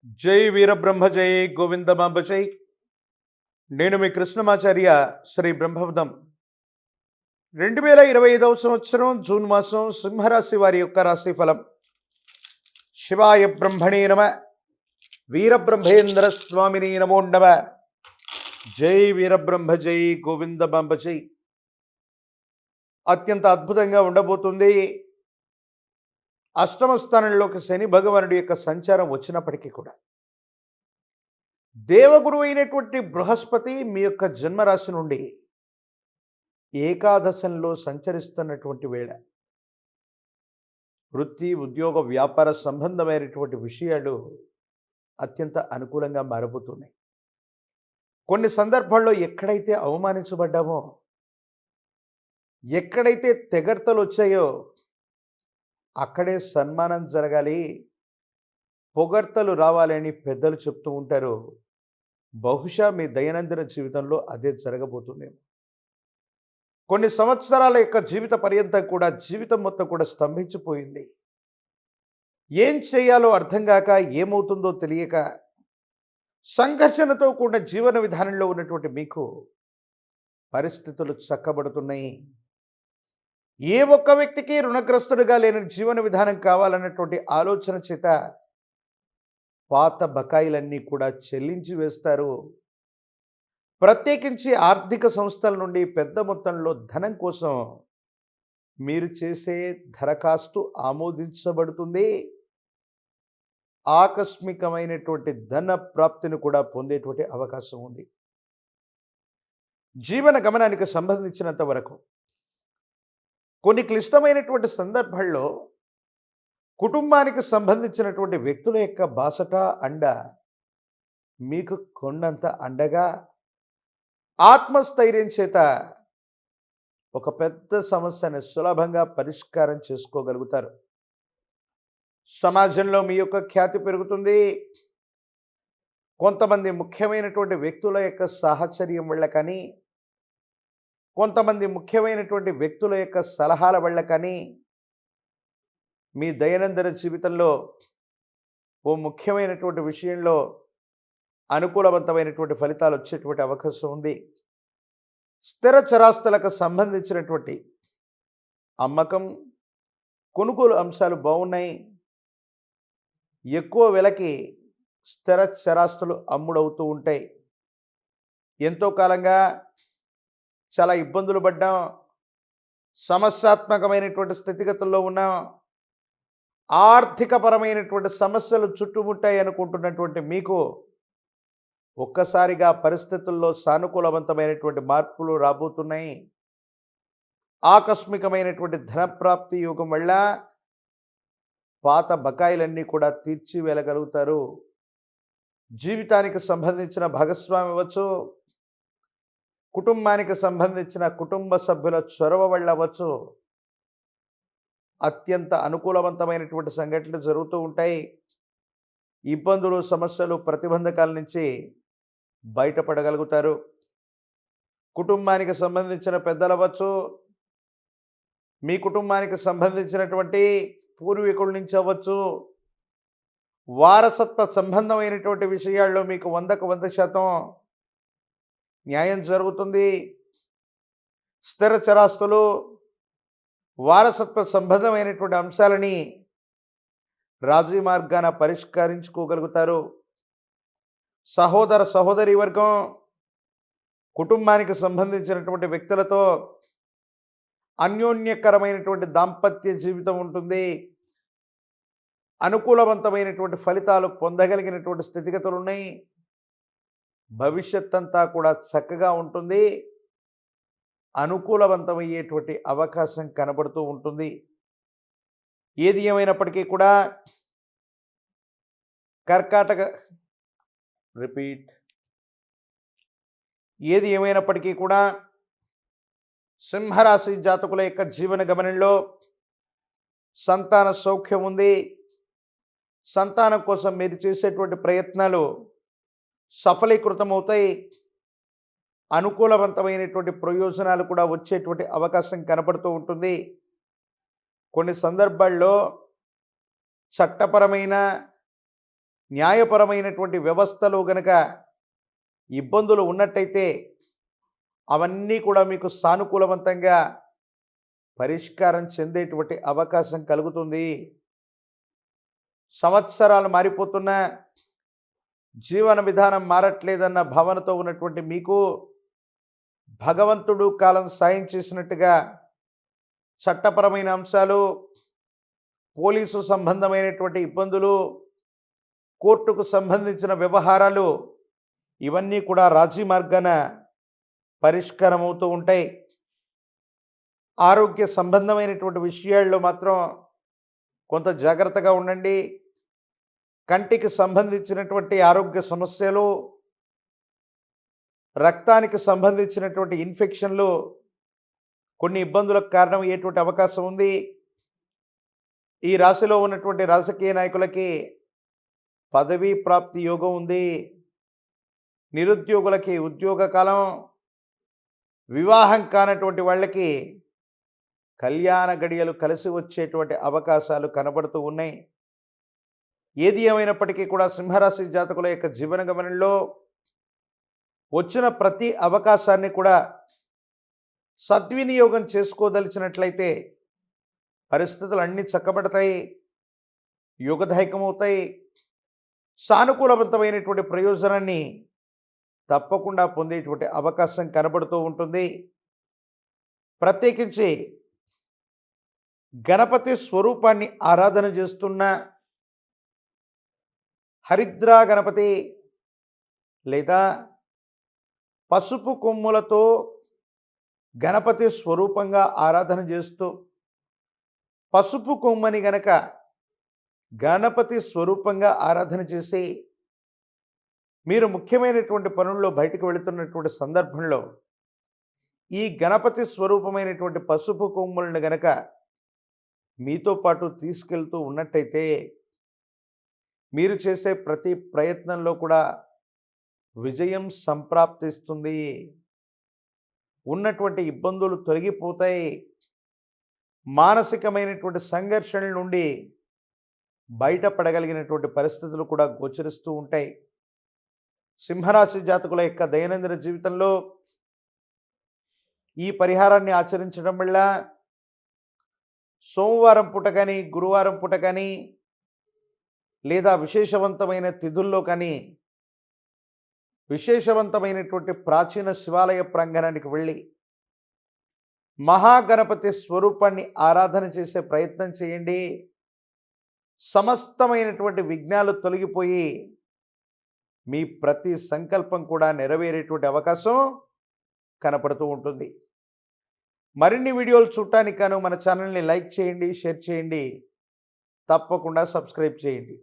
జై వీరబ్రహ్మ జై గోవిందమాంబ జై. నేను మీ కృష్ణమాచార్య. శ్రీ బ్రహ్మపదం 2025 సంవత్సరం జూన్ మాసం సింహరాశి వారి యొక్క రాశి ఫలం. శివాయ బ్రహ్మణే నమ. వీరబ్రహ్మేంద్ర స్వామిని నమో నమ. జై వీరబ్రహ్మ జై గోవిందమాంబ జై. అత్యంత అద్భుతంగా ఉండబోతుంది. అష్టమ స్థానంలోకి శని భగవానుడి యొక్క సంచారం వచ్చినప్పటికీ కూడా దేవగురువు అయినటువంటి బృహస్పతి మీ యొక్క జన్మరాశి నుండి ఏకాదశంలో సంచరిస్తున్నటువంటి వేళ వృత్తి ఉద్యోగ వ్యాపార సంబంధమైనటువంటి విషయాలు అత్యంత అనుకూలంగా మారబోతున్నాయి. కొన్ని సందర్భాల్లో ఎక్కడైతే అవమానించబడ్డామో, ఎక్కడైతే తెగర్తలు వచ్చాయో అక్కడే సన్మానం జరగాలి, పొగడ్తలు రావాలని పెద్దలు చెప్తూ ఉంటారు. బహుశా మీ దైనందిన జీవితంలో అదే జరగబోతుందేమో. కొన్ని సంవత్సరాల యొక్క జీవిత పర్యంతం కూడా జీవితం మొత్తం కూడా స్తంభించిపోయింది. ఏం చేయాలో అర్థం కాక, ఏమవుతుందో తెలియక సంఘర్షణతో కూడిన జీవన విధానంలో ఉన్నటువంటి మీకు పరిస్థితులు చక్కబడుతున్నాయి. ఏ ఒక్క వ్యక్తికి రుణగ్రస్తుడిగా లేని జీవన విధానం కావాలన్నటువంటి ఆలోచన చేత పాత బకాయిలన్నీ కూడా చెల్లించి వేస్తారు. ప్రత్యేకించి ఆర్థిక సంస్థల నుండి పెద్ద మొత్తంలో ధనం కోసం మీరు చేసే దరఖాస్తు ఆమోదించబడుతుంది. ఆకస్మికమైనటువంటి ధన ప్రాప్తిని కూడా పొందేటువంటి అవకాశం ఉంది. జీవన గమనానికి సంబంధించినంత వరకు కొన్ని క్లిష్టమైనటువంటి సందర్భాల్లో కుటుంబానికి సంబంధించినటువంటి వ్యక్తుల యొక్క బాసట అండ మీకు కొండంత అండగా, ఆత్మస్థైర్యం చేత ఒక పెద్ద సమస్యను సులభంగా పరిష్కారం చేసుకోగలుగుతారు. సమాజంలో మీ యొక్క ఖ్యాతి పెరుగుతుంది. కొంతమంది ముఖ్యమైనటువంటి వ్యక్తుల యొక్క సాహచర్యం వల్ల కానీ, కొంతమంది ముఖ్యమైనటువంటి వ్యక్తుల యొక్క సలహాల వల్ల కానీ మీ దైనందిన జీవితంలో ఓ ముఖ్యమైనటువంటి విషయంలో అనుకూలవంతమైనటువంటి ఫలితాలు వచ్చేటువంటి అవకాశం ఉంది. స్థిర చరాస్తులకు సంబంధించినటువంటి అమ్మకం, కొనుగోలు అంశాలు బాగున్నాయి. ఎక్కువ వెలకి స్థిర చరాస్తులు అమ్ముడవుతూ ఉంటాయి. ఎంతో కాలంగా చాలా ఇబ్బందులు పడ్డాం, సమస్యాత్మకమైనటువంటి స్థితిగతుల్లో ఉన్నాం, ఆర్థికపరమైనటువంటి సమస్యలు చుట్టుముట్టాయి అనుకుంటున్నటువంటి మీకు ఒక్కసారిగా పరిస్థితుల్లో సానుకూలవంతమైనటువంటి మార్పులు రాబోతున్నాయి. ఆకస్మికమైనటువంటి ధనప్రాప్తి యోగం వల్ల పాత బకాయిలన్నీ కూడా తీర్చి వెళ్ళగలుగుతారు. జీవితానికి సంబంధించిన భాగస్వామి అవ్వచ్చు, కుటుంబానికి సంబంధించిన కుటుంబ సభ్యుల చొరవ వల్ల అవ్వచ్చు, అత్యంత అనుకూలవంతమైనటువంటి సంఘటనలు జరుగుతూ ఉంటాయి. ఇబ్బందులు, సమస్యలు, ప్రతిబంధకాల నుంచి బయటపడగలుగుతారు. కుటుంబానికి సంబంధించిన పెద్దలు అవ్వచ్చు, మీ కుటుంబానికి సంబంధించినటువంటి పూర్వీకుల నుంచి అవ్వచ్చు, వారసత్వ సంబంధమైనటువంటి విషయాల్లో మీకు 100కు 100% న్యాయం జరుగుతుంది. స్థిర చరాస్తులు, వారసత్వ సంబంధమైనటువంటి అంశాలని రాజీ మార్గాన పరిష్కరించుకోగలుగుతారు. సహోదర సహోదరి వర్గం, కుటుంబానికి సంబంధించినటువంటి వ్యక్తులతో అన్యోన్యకరమైనటువంటి దాంపత్య జీవితం ఉంటుంది. అనుకూలవంతమైనటువంటి ఫలితాలు పొందగలిగినటువంటి స్థితిగతులు ఉన్నాయి. భవిష్యత్ అంతా కూడా చక్కగా ఉంటుంది. అనుకూలవంతమయ్యేటువంటి అవకాశం కనబడుతూ ఉంటుంది. ఏది ఏమైనప్పటికీ కూడా ఏది ఏమైనప్పటికీ కూడా సింహరాశి జాతకుల యొక్క జీవన గమనంలో సంతాన సౌఖ్యం ఉంది. సంతానం కోసం మీరు చేసేటువంటి ప్రయత్నాలు సఫలీకృతమవుతాయి. అనుకూలవంతమైనటువంటి ప్రయోజనాలు కూడా వచ్చేటువంటి అవకాశం కనపడుతూ ఉంటుంది. కొన్ని సందర్భాల్లో చట్టపరమైన న్యాయపరమైనటువంటి వ్యవస్థలో గనక ఇబ్బందులు ఉన్నట్టయితే అవన్నీ కూడా మీకు సానుకూలవంతంగా పరిష్కారం చెందేటువంటి అవకాశం కలుగుతుంది. సంవత్సరాలు మారిపోతున్నా జీవన విధానం మారట్లేదన్న భావనతో ఉన్నటువంటి మీకు భగవంతుడు కాలం సాయం చేసినట్టుగా చట్టపరమైన అంశాలు, పోలీసు సంబంధమైనటువంటి ఇబ్బందులు, కోర్టుకు సంబంధించిన వ్యవహారాలు ఇవన్నీ కూడా రాజీ మార్గాన పరిష్కారం అవుతూ ఉంటాయి. ఆరోగ్య సంబంధమైనటువంటి విషయాల్లో మాత్రం కొంత జాగ్రత్తగా ఉండండి. కంటికి సంబంధించినటువంటి ఆరోగ్య సమస్యలు, రక్తానికి సంబంధించినటువంటి ఇన్ఫెక్షన్లు కొన్ని ఇబ్బందులకు కారణమయ్యేటువంటి అవకాశం ఉంది. ఈ రాశిలో ఉన్నటువంటి రాజకీయ నాయకులకి పదవీ ప్రాప్తి యోగం ఉంది. నిరుద్యోగులకి ఉద్యోగ కాలం, వివాహం కానటువంటి వాళ్ళకి కళ్యాణ గడియలు కలిసి వచ్చేటువంటి అవకాశాలు కనబడుతూ ఉన్నాయి. ఏది ఏమైనప్పటికీ కూడా సింహరాశి జాతకుల యొక్క జీవన గమనంలో వచ్చిన ప్రతి అవకాశాన్ని కూడా సద్వినియోగం చేసుకోదలిచినట్లయితే పరిస్థితులు అన్నీ చక్కబడతాయి, యోగదాయకమవుతాయి. సానుకూలవంతమైనటువంటి ప్రయోజనాన్ని తప్పకుండా పొందేటువంటి అవకాశం కనబడుతూ ఉంటుంది. ప్రత్యేకించి గణపతి స్వరూపాన్ని ఆరాధన చేస్తున్న హరిద్రా గణపతి లేదా పసుపు కొమ్ములతో గణపతి స్వరూపంగా ఆరాధన చేస్తూ పసుపు కొమ్మని గనక గణపతి స్వరూపంగా ఆరాధన చేసి మీరు ముఖ్యమైనటువంటి పనుల్లో బయటకు వెళుతున్నటువంటి సందర్భంలో ఈ గణపతి స్వరూపమైనటువంటి పసుపు కొమ్ములను గనక మీతో పాటు తీసుకెళ్తూ ఉన్నట్టయితే మీరు చేసే ప్రతి ప్రయత్నంలో కూడా విజయం సంప్రాప్తిస్తుంది. ఉన్నటువంటి ఇబ్బందులు తొలగిపోతాయి. మానసికమైనటువంటి సంఘర్షణల నుండి బయటపడగలిగినటువంటి పరిస్థితులు కూడా గోచరిస్తూ ఉంటాయి. సింహరాశి జాతకుల యొక్క దైనందిన జీవితంలో ఈ పరిహారాన్ని ఆచరించడం వల్ల సోమవారం పూట కానీ, గురువారం పూట కానీ, లేదా విశేషవంతమైన తిథుల్లో కానీ విశేషవంతమైనటువంటి ప్రాచీన శివాలయ ప్రాంగణానికి వెళ్ళి మహాగణపతి స్వరూపాన్ని ఆరాధన చేసే ప్రయత్నం చేయండి. సమస్తమైనటువంటి విఘ్నాలు తొలగిపోయి మీ ప్రతి సంకల్పం కూడా నెరవేరేటువంటి అవకాశం కనపడుతూ ఉంటుంది. మరిన్ని వీడియోలు చూడటానికి గాను మన ఛానల్ని లైక్ చేయండి, షేర్ చేయండి, తప్పకుండా సబ్స్క్రైబ్ చేయండి.